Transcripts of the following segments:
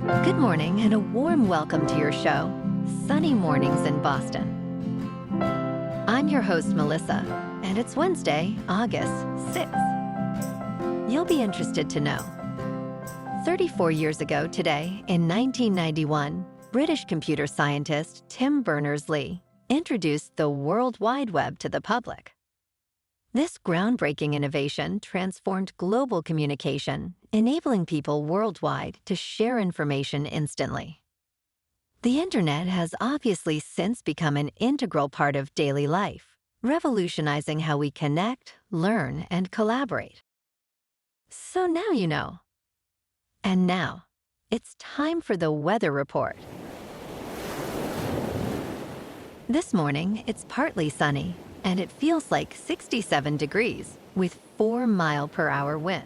Good morning and a warm welcome to your show, Sunny Mornings in Boston. I'm your host, Melissa, and it's Wednesday, August 6th. You'll be interested to know. 34 years ago today, in 1991, British computer scientist Tim Berners-Lee introduced the World Wide Web to the public. This groundbreaking innovation transformed global communication, enabling people worldwide to share information instantly. The internet has obviously since become an integral part of daily life, revolutionizing how we connect, learn, and collaborate. So now you know. And now, it's time for the weather report. This morning, it's partly sunny, and it feels like 67 degrees with 4-mile-per-hour wind.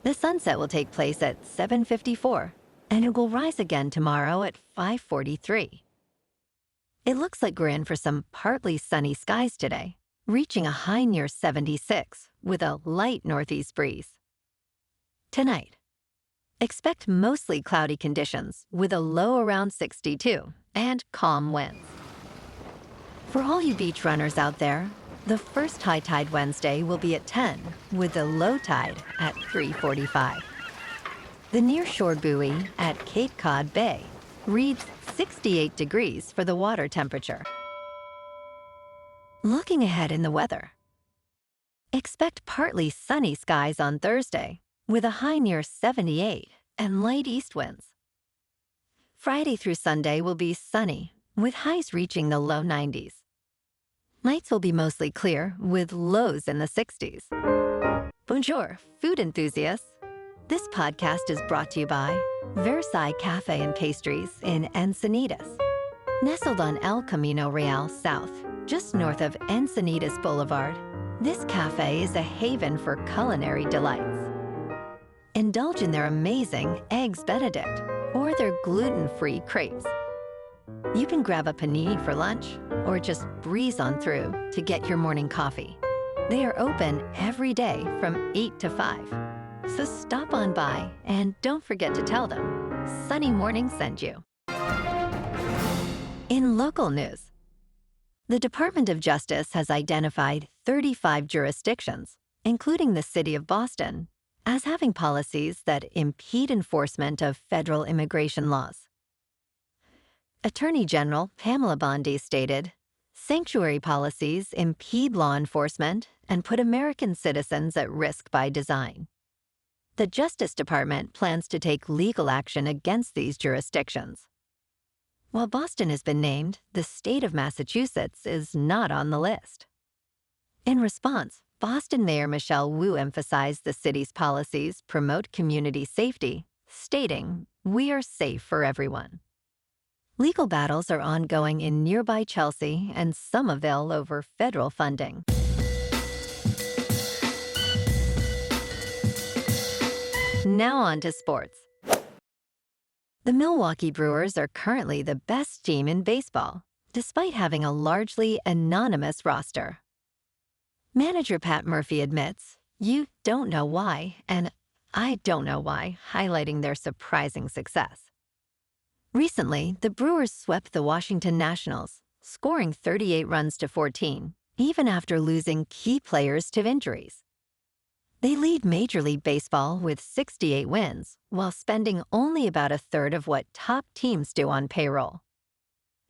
The sunset will take place at 7:54, and it will rise again tomorrow at 5:43. It looks like we're in for some partly sunny skies today, reaching a high near 76 with a light northeast breeze. Tonight, expect mostly cloudy conditions with a low around 62 and calm winds. For all you beach runners out there, the first high tide Wednesday will be at 10, with the low tide at 3:45. The nearshore buoy at Cape Cod Bay reads 68 degrees for the water temperature. Looking ahead in the weather, expect partly sunny skies on Thursday, with a high near 78 and light east winds. Friday through Sunday will be sunny, with highs reaching the low 90s. Nights will be mostly clear, with lows in the 60s. Bonjour, food enthusiasts. This podcast is brought to you by Versailles Cafe and Pastries in Encinitas. Nestled on El Camino Real South, just north of Encinitas Boulevard, this cafe is a haven for culinary delights. Indulge in their amazing Eggs Benedict or their gluten-free crepes. You can grab a panini for lunch or just breeze on through to get your morning coffee. They are open every day from 8 to 5. So stop on by and don't forget to tell them Sunny Morning sent you. In local news, the Department of Justice has identified 35 jurisdictions, including the city of Boston, as having policies that impede enforcement of federal immigration laws. Attorney General Pamela Bondi stated, "Sanctuary policies impede law enforcement and put American citizens at risk by design." The Justice Department plans to take legal action against these jurisdictions. While Boston has been named, the state of Massachusetts is not on the list. In response, Boston Mayor Michelle Wu emphasized the city's policies promote community safety, stating, "We are safe for everyone." Legal battles are ongoing in nearby Chelsea and Somerville over federal funding. Now on to sports. The Milwaukee Brewers are currently the best team in baseball, despite having a largely anonymous roster. Manager Pat Murphy admits, "You don't know why, and I don't know why," highlighting their surprising success. Recently, the Brewers swept the Washington Nationals, scoring 38 runs to 14, even after losing key players to injuries. They lead Major League Baseball with 68 wins, while spending only about a third of what top teams do on payroll.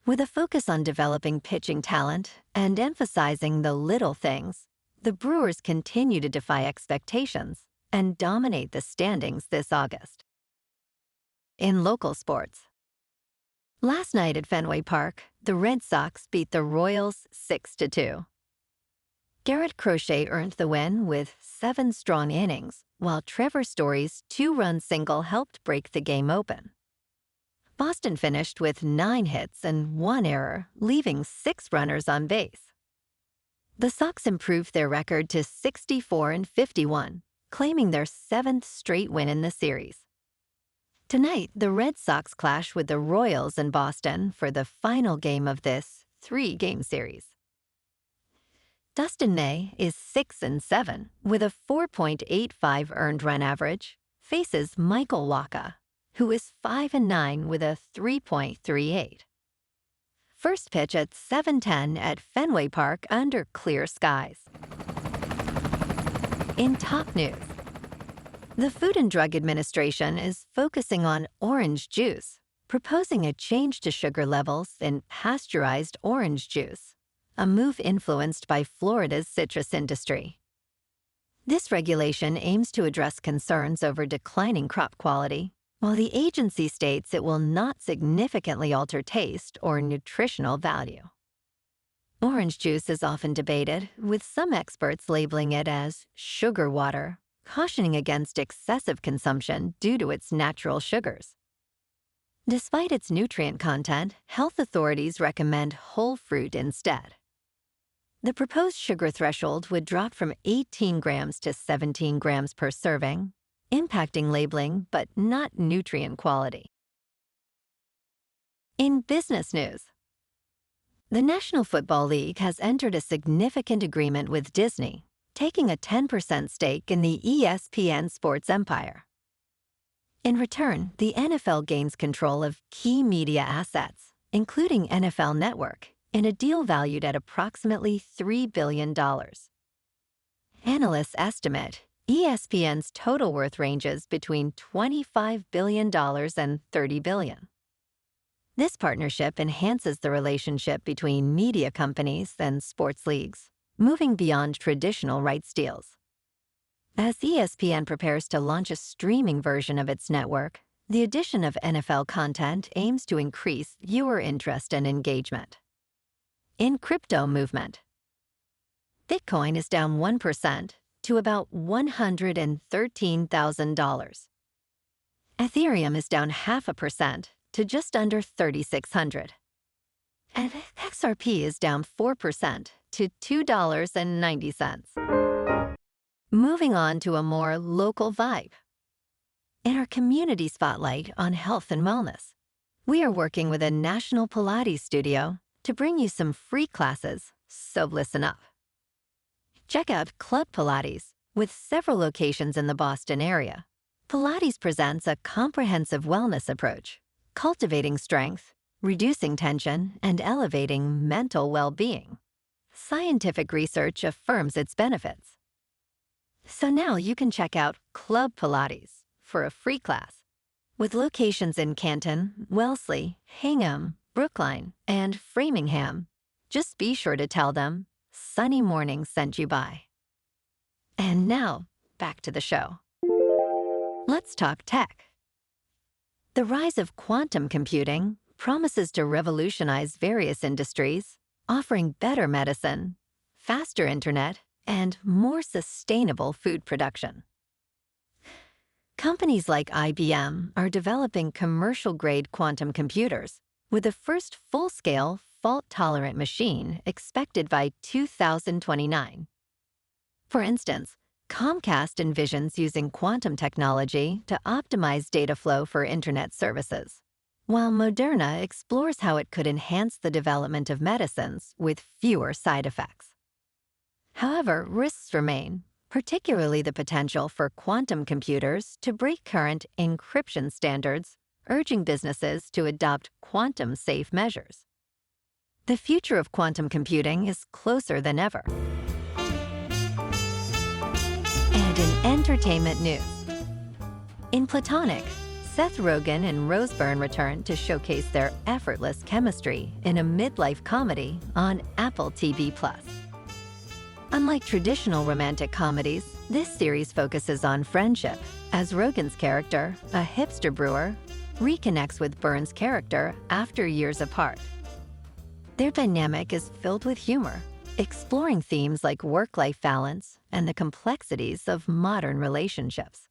With a focus on developing pitching talent and emphasizing the little things, the Brewers continue to defy expectations and dominate the standings this August. In local sports, last night at Fenway Park, the Red Sox beat the Royals 6-2. Garrett Crochet earned the win with 7 strong innings, while Trevor Story's 2-run single helped break the game open. Boston finished with 9 hits and 1 error, leaving 6 runners on base. The Sox improved their record to 64-51, claiming their 7th straight win in the series. Tonight, the Red Sox clash with the Royals in Boston for the final game of this 3-game series. Dustin May is 6-7 with a 4.85 earned run average, faces Michael Wacha, who is 5-9 with a 3.38. First pitch at 7:10 at Fenway Park under clear skies. In top news, the Food and Drug Administration is focusing on orange juice, proposing a change to sugar levels in pasteurized orange juice, a move influenced by Florida's citrus industry. This regulation aims to address concerns over declining crop quality, while the agency states it will not significantly alter taste or nutritional value. Orange juice is often debated, with some experts labeling it as sugar water, cautioning against excessive consumption due to its natural sugars. Despite its nutrient content, health authorities recommend whole fruit instead. The proposed sugar threshold would drop from 18 grams to 17 grams per serving, impacting labeling but not nutrient quality. In business news, the National Football League has entered a significant agreement with Disney, taking a 10% stake in the ESPN sports empire. In return, the NFL gains control of key media assets, including NFL Network, in a deal valued at approximately $3 billion. Analysts estimate ESPN's total worth ranges between $25 billion and $30 billion. This partnership enhances the relationship between media companies and sports leagues, moving beyond traditional rights deals. As ESPN prepares to launch a streaming version of its network, the addition of NFL content aims to increase viewer interest and engagement. In crypto movement, Bitcoin is down 1% to about $113,000. Ethereum is down 0.5% to just under 3,600. And XRP is down 4% to $2.90. Moving on to a more local vibe. In our community spotlight on health and wellness, we are working with a national Pilates studio to bring you some free classes, so listen up. Check out Club Pilates, with several locations in the Boston area. Pilates presents a comprehensive wellness approach, cultivating strength, reducing tension, and elevating mental well-being. Scientific research affirms its benefits. So now you can check out Club Pilates for a free class. With locations in Canton, Wellesley, Hingham, Brookline, and Framingham, just be sure to tell them Sunny Morning sent you by. And now, back to the show. Let's talk tech. The rise of quantum computing promises to revolutionize various industries, offering better medicine, faster internet, and more sustainable food production. Companies like IBM are developing commercial-grade quantum computers, with the first full-scale, fault-tolerant machine expected by 2029. For instance, Comcast envisions using quantum technology to optimize data flow for internet services, while Moderna explores how it could enhance the development of medicines with fewer side effects. However, risks remain, particularly the potential for quantum computers to break current encryption standards, urging businesses to adopt quantum-safe measures. The future of quantum computing is closer than ever. And in entertainment news, in Platonic, Seth Rogen and Byrne return to showcase their effortless chemistry in a midlife comedy on Apple TV+. Unlike traditional romantic comedies, this series focuses on friendship, as Rogen's character, a hipster brewer, reconnects with Byrne's character after years apart. Their dynamic is filled with humor, exploring themes like work-life balance and the complexities of modern relationships.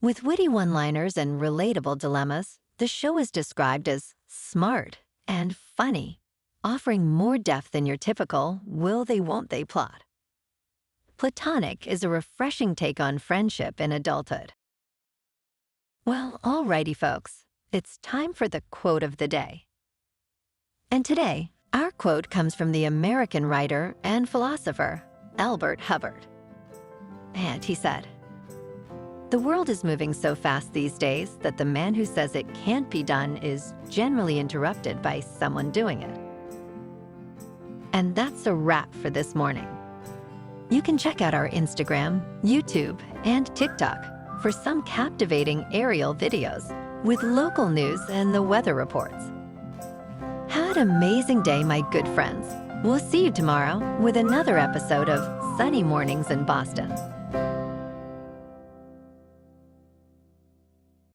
With witty one-liners and relatable dilemmas, the show is described as smart and funny, offering more depth than your typical will-they-won't-they plot. Platonic is a refreshing take on friendship in adulthood. Well, alrighty, folks, it's time for the quote of the day. And today, our quote comes from the American writer and philosopher, Albert Hubbard. And he said, The world is moving so fast these days that the man who says it can't be done is generally interrupted by someone doing it. And that's a wrap for this morning. You can check out our Instagram, YouTube, and TikTok for some captivating aerial videos with local news and the weather reports. Have an amazing day, my good friends. We'll see you tomorrow with another episode of Sunny Mornings in Boston.